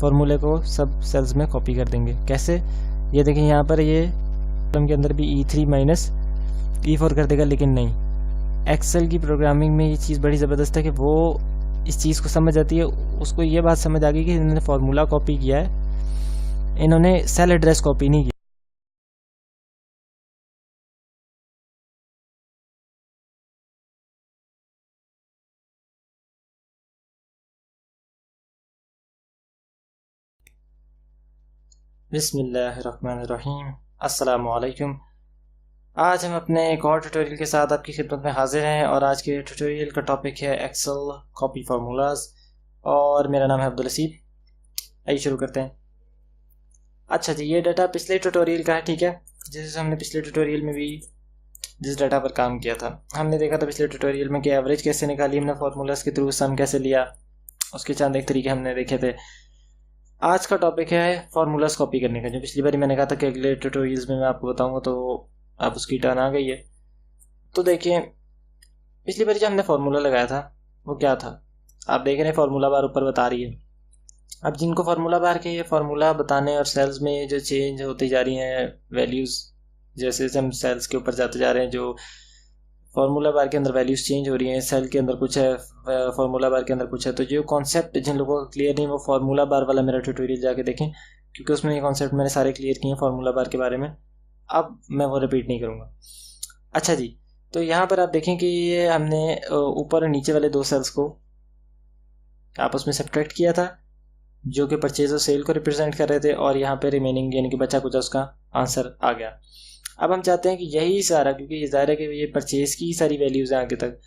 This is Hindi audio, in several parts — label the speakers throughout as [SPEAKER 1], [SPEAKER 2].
[SPEAKER 1] फॉर्मूले को सब सेल्स में कॉपी कर देंगे। कैसे? ये देखिए यहाँ पर ये कॉलम के अंदर भी E3 माइनस E4 कर देगा, लेकिन नहीं। एक्सेल की प्रोग्रामिंग में ये चीज़ बड़ी ज़बरदस्त है कि वो इस चीज़ को समझ आती है, उसको ये बात समझ आ गई कि इन्होंने फार्मूला कॉपी किया है, इन्होंने सेल एड्रेस कॉपी नहीं किया। बिस्मिल्लाहिर्रहमानिर्रहीम, अस्सलामु अलैकुम। आज हम अपने एक और ट्यूटोरियल के साथ आपकी खिदमत में हाजिर हैं और आज के ट्यूटोरियल का टॉपिक है एक्सेल कॉपी फार्मूलाज और मेरा नाम है अब्दुल हसीब। आइए शुरू करते हैं। अच्छा जी, ये डाटा पिछले ट्यूटोरियल का है, ठीक है, जैसे हमने पिछले ट्यूटोरियल में भी जिस डाटा पर काम किया था, हमने देखा था पिछले ट्यूटोरियल में कि एवरेज कैसे निकाली हमने फार्मूलाज के थ्रू, सम कैसे लिया, उसके चंद एक तरीके हमने देखे थे। आज का टॉपिक है फार्मूलाज कॉपी करने का, जो पिछली बार मैंने कहा था कि अगले ट्यूटोरियल्स में मैं आपको बताऊंगा, तो आप उसकी टर्न आ गई है। तो देखिए, पिछली बार जो हमने फार्मूला लगाया था वो क्या था, आप देख रहे हैं फार्मूला बार ऊपर बता रही है। अब जिनको फार्मूला बार के ये फार्मूला बताने और सेल्स में जो चेंज होती जा रही हैं वैल्यूज़, जैसे हम सेल्स के ऊपर जाते जा रहे हैं, जो फार्मूला बार के अंदर वैल्यूज़ चेंज हो रही हैं, सेल के अंदर कुछ है, फार्मूला बार के अंदर कुछ है। तो जो कॉन्सेप्ट जिन लोगों का क्लियर नहीं, वो फार्मूला बार वाला मेरा ट्यूटोरियल जाके देखें, क्योंकि उसमें ये कॉन्सेप्ट मैंने सारे क्लियर किए हैं फार्मूला बार के बारे में। अब मैं वो रिपीट नहीं करूँगा। अच्छा जी, तो यहाँ पर आप देखें कि ये हमने ऊपर और नीचे वाले दो सेल्स को आपस में सब्ट्रैक्ट किया था, जो कि परचेज और सेल को रिप्रेजेंट कर रहे थे, और यहाँ पे रिमेनिंग यानी कि बचा कुछ उसका आंसर आ गया। अब हम चाहते हैं कि यही सारा, क्योंकि ये ज़ाहिर है कि ये परचेज़ की सारी वैल्यूज़ हैं आगे तक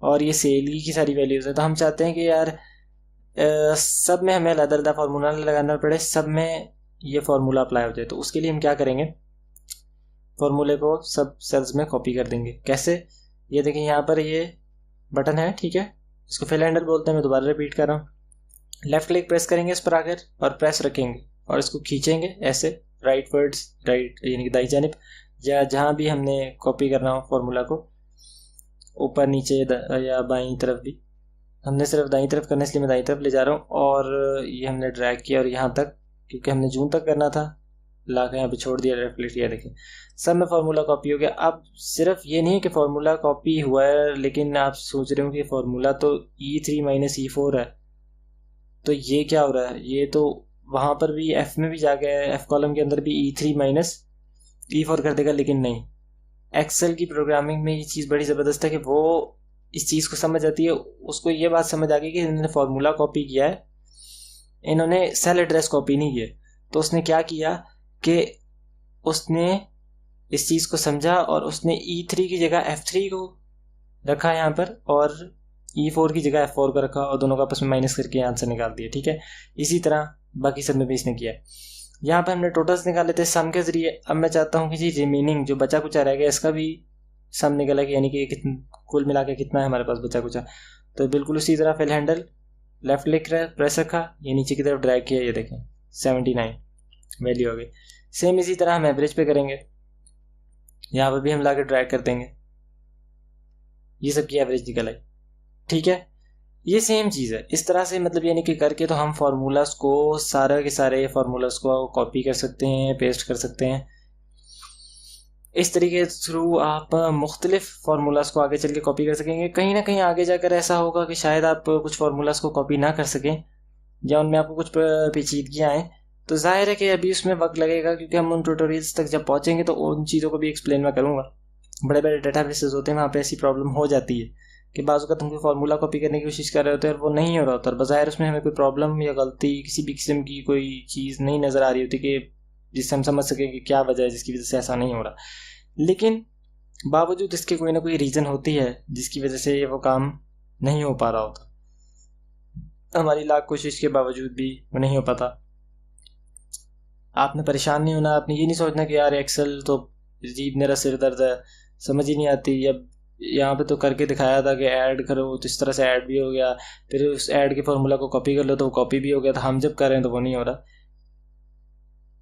[SPEAKER 1] और ये सेल की सारी वैल्यूज़ हैं, तो हम चाहते हैं कि यार सब में हमें अलग-अलग फार्मूला लगाना पड़े, सब में ये फार्मूला अप्लाई हो जाए। तो उसके लिए हम क्या करेंगे, फार्मूले को सब सेल्स में कॉपी कर देंगे। कैसे? ये देखिए यहाँ पर ये बटन है, ठीक है, इसको फिल हैंडल बोलते हैं, मैं दोबारा रिपीट कर रहा हूँ। लेफ्ट क्लिक प्रेस करेंगे इस पर आकर और प्रेस रखेंगे और इसको खींचेंगे ऐसे राइट वर्ड्स, राइट यानी कि दाई जानिब, या जहाँ भी हमने कॉपी करना हो फार्मूला को, ऊपर नीचे या बाईं तरफ भी। हमने सिर्फ दाईं तरफ करना, इसलिए मैं दाईं तरफ ले जा रहा हूँ, और ये हमने ड्रैग किया और यहाँ तक, क्योंकि हमने जून तक करना था, ला के यहाँ पे छोड़ दिया, लेफ्ट क्लिक किया, देखिए सब में फार्मूला कॉपी हो गया। अब सिर्फ ये नहीं है कि फार्मूला कॉपी हुआ है, लेकिन आप सोच रहे हो कि फार्मूला तो E3 माइनस E4 है, तो ये क्या हो रहा है, ये तो वहाँ पर भी F में भी जाके F कॉलम के अंदर भी E3 माइनस E4 कर देगा, लेकिन नहीं। एक्सेल की प्रोग्रामिंग में ये चीज़ बड़ी ज़बरदस्त है कि वो इस चीज़ को समझ आती है, उसको ये बात समझ आ गई कि इन्होंने फार्मूला कॉपी किया है, इन्होंने सेल एड्रेस कॉपी नहीं किया। तो उसने क्या किया कि उसने इस चीज़ को समझा और उसने E3 की जगह F3 को रखा यहाँ पर, और E4 की जगह F4 को रखा, और दोनों का आपस में माइनस करके आंसर निकाल दिया, ठीक है। इसी तरह बाकी सब में भी इसने किया है। यहाँ पर हमने टोटल्स निकाले थे सम के ज़रिए। अब मैं चाहता हूँ कि जी रिमेनिंग जो बचा कुचा रह गया, इसका भी सम निकला कि यानी कि कितना कुल मिला के कितना है हमारे पास बचा कुचा। तो बिल्कुल उसी तरह fill handle left click press रखा, ये नीचे की तरफ ड्रैग किया, ये देखें 79 वैल्यू हो गई। सेम इसी तरह हम एवरेज पे करेंगे, यहाँ पर भी हम ला के ड्रैग कर देंगे, ये सब की एवरेज निकल आई, ठीक है। ये सेम चीज़ है, इस तरह से मतलब यानी कि करके तो हम फार्मूलाज को सारे के सारे फार्मूलाज को कॉपी कर सकते हैं, पेस्ट कर सकते हैं। इस तरीके के थ्रू आप मुख्तलिफ फार्मूलाज को आगे चल के कॉपी कर सकेंगे। कहीं ना कहीं आगे जाकर ऐसा होगा कि शायद आप कुछ फार्मूलाज को कॉपी ना कर सकें, या उनमें आपको कुछ पेचीदगियाँ आएँ, तो जाहिर है कि अभी उसमें वक्त लगेगा, क्योंकि हम उन ट्यूटोरियल्स तक जब पहुँचेंगे तो उन चीज़ों को भी एक्सप्लेन मैं करूँगा। बड़े बड़े डेटाबेसेस होते हैं, वहाँ पे ऐसी प्रॉब्लम हो जाती है कि बाज़ वक़्त हम कोई फार्मूला कॉपी करने की कोशिश कर रहे होते हैं और वो नहीं हो रहा होता, और बज़ाहिर उसमें हमें कोई प्रॉब्लम या गलती किसी भी किस्म की कोई चीज़ नहीं नज़र आ रही होती कि जिससे हम समझ सकें कि क्या वजह है जिसकी वजह से ऐसा नहीं हो रहा। लेकिन बावजूद इसके कोई ना कोई रीज़न होती है जिसकी वजह से वो काम नहीं हो पा रहा होता, हमारी लाख कोशिश के बावजूद भी वो नहीं हो पाता। आपने परेशान नहीं होना, आपने ये नहीं सोचना कि यार एक्सेल तो जी मेरा सिर दर्द है, समझ ही नहीं आती। अब यहाँ पे तो करके दिखाया था कि ऐड करो, तो इस तरह से ऐड भी हो गया, फिर उस ऐड के फार्मूला को कॉपी कर लो तो वो कॉपी भी हो गया था। हम जब कर रहे हैं तो वो नहीं हो रहा।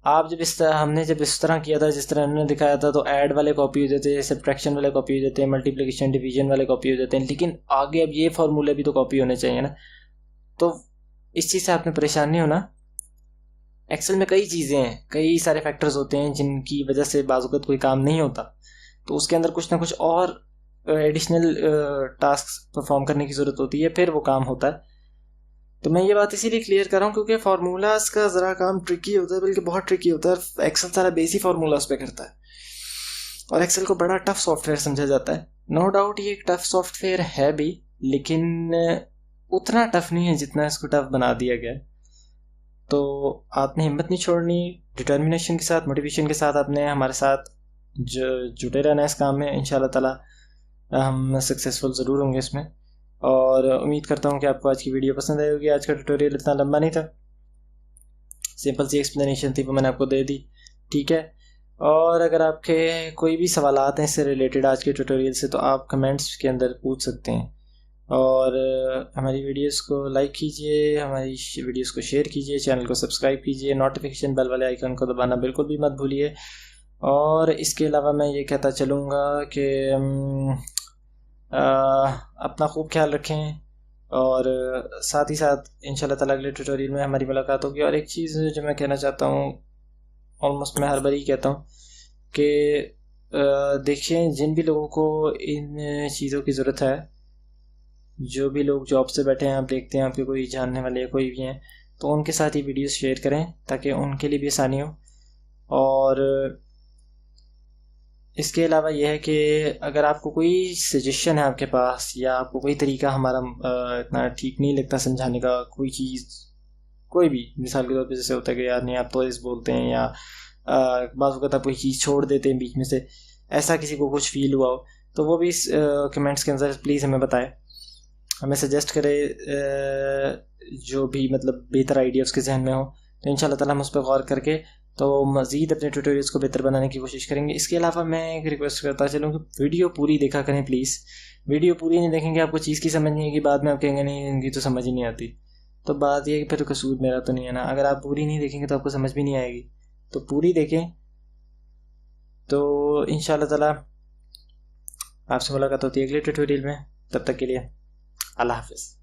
[SPEAKER 1] आप जब इस तरह हमने जब इस तरह किया था जिस तरह उन्होंने दिखाया था, तो ऐड वाले कॉपी हो जाते हैं, सब्ट्रैक्शन वाले कॉपी हो जाते हैं, मल्टीप्लिकेशन डिवीजन वाले कॉपी हो जाते हैं, लेकिन आगे अब ये फार्मूले भी तो कॉपी होने चाहिए ना। तो इस चीज़ से आपने परेशान नहीं होना, एक्सेल में कई चीज़ें हैं, कई सारे फैक्टर्स होते हैं जिनकी वजह से बाज़ कोई काम नहीं होता, तो उसके अंदर कुछ ना कुछ और एडिशनल टास्क परफॉर्म करने की ज़रूरत होती है, फिर वो काम होता है। तो मैं ये बात इसीलिए क्लियर कर रहा हूँ क्योंकि फार्मूलाज का ज़रा काम ट्रिकी होता है, बल्कि बहुत ट्रिकी होता है। एक्सेल सारा बेसिक फार्मूलाज पे करता है और एक्सेल को बड़ा टफ सॉफ्टवेयर समझा जाता है। नो डाउट ये एक टफ सॉफ्टवेयर है भी, लेकिन उतना टफ नहीं है जितना इसको टफ बना दिया गया। तो आपने हिम्मत नहीं छोड़नी, डिटर्मिनेशन के साथ, मोटिवेशन के साथ आपने हमारे साथ जुटे रहना इस काम में। इंशाल्लाह ताला हम सक्सेसफुल ज़रूर होंगे इसमें, और उम्मीद करता हूँ कि आपको आज की वीडियो पसंद आई होगी। आज का ट्यूटोरियल इतना लंबा नहीं था, सिंपल सी एक्सप्लेनेशन थी, वो मैंने आपको दे दी, ठीक है। और अगर आपके कोई भी सवालात हैं इससे रिलेटेड आज के ट्यूटोरियल से, तो आप कमेंट्स के अंदर पूछ सकते हैं। और हमारी वीडियोस को लाइक कीजिए, हमारी वीडियोस को शेयर कीजिए, चैनल को सब्सक्राइब कीजिए, नोटिफिकेशन बेल वाले आइकन को दबाना बिल्कुल भी मत भूलिए। और इसके अलावा मैं ये कहता चलूँगा कि अपना खूब ख्याल रखें, और साथ ही साथ इंशाल्लाह ताला अगले ट्यूटोरियल में हमारी मुलाकात होगी। और एक चीज़ जो मैं कहना चाहता हूँ, ऑलमोस्ट मैं हर बार ही कहता हूँ कि देखिए, जिन भी लोगों को इन चीज़ों की ज़रूरत है, जो भी लोग जॉब से बैठे हैं, आप देखते हैं आपके कोई जानने वाले या कोई भी हैं, तो उनके साथ ये वीडियोस शेयर करें ताकि उनके लिए भी आसानी हो। और इसके अलावा यह है कि अगर आपको कोई सजेशन है आपके पास, या आपको कोई तरीका हमारा इतना ठीक नहीं लगता समझाने का, कोई चीज़, कोई भी, मिसाल के तौर पे जैसे होता है कि यार नहीं आप तो इस बोलते हैं, या बाज़ वक़्त आप कोई चीज़ छोड़ देते हैं बीच में से, ऐसा किसी को कुछ फील हुआ हो, तो वो भी इस कमेंट्स के अंदर प्लीज़ हमें बताएं, हमें सजेस्ट करे, जो भी मतलब बेहतर आइडिया उसके जहन में हो। तो इंशाल्लाह ताला हम उस पर गौर करके तो मज़ीद अपने ट्यूटोरियल्स को बेहतर बनाने की कोशिश करेंगे। इसके अलावा मैं एक रिक्वेस्ट करता चलूँ कि वीडियो पूरी देखा करें प्लीज़। वीडियो पूरी नहीं देखेंगे, आपको चीज़ की समझ नहीं आएगी, बाद में आप कहेंगे नहीं इनकी तो समझ ही नहीं आती। तो बात ये है कि फिर कसूर मेरा तो नहीं है ना। अगर आप पूरी नहीं देखेंगे तो आपको समझ भी नहीं आएगी, तो पूरी देखें। तो इंशाल्लाह ताला आपसे मुलाकात होती है अगले ट्यूटोरियल में, तब तक के लिए अल्लाह हाफ़िज़।